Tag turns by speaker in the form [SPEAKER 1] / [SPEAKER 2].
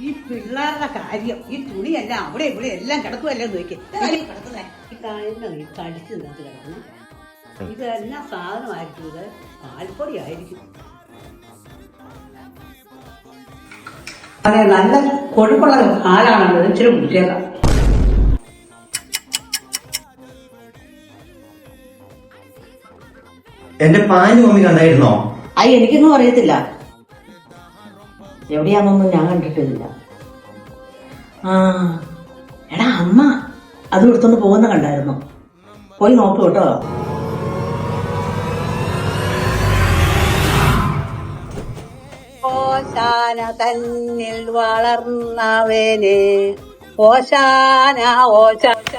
[SPEAKER 1] ഈ പിള്ളേരുടെ കാര്യം ഈ തുണിയെല്ലാം അവിടെ ഇവിടെ എല്ലാം കിടക്കുമല്ലോ നോക്കി കിടക്കുന്നേ ഈ കാലിന് കടിച്ചു നിന്നത്ത് കിടക്കുന്നേ ഇത് എന്നാ സാധനമായിരിക്കും ഇത് പാൽപ്പൊടി ആയിരിക്കും അതെ നല്ല കൊഴുപ്പുള്ള പാലാണല്ലോ ഇച്ചിരി കുടിച്ചേക്കാം
[SPEAKER 2] എന്റെ പാല് മമ്മി കണ്ടായിരുന്നോ?
[SPEAKER 3] എനിക്കൊന്നും അറിയത്തില്ല, എവിടെയാണെന്നൊന്നും ഞാൻ കണ്ടിട്ടില്ല. എടാ അമ്മ അത് എടുത്തോണ്ട് പോകുന്ന കണ്ടായിരുന്നോ? പോയി നോക്കൂ കേട്ടോ.
[SPEAKER 1] ഓശാന തന്നിൽ വളർന്നവനെ ഓശാന ഓശാന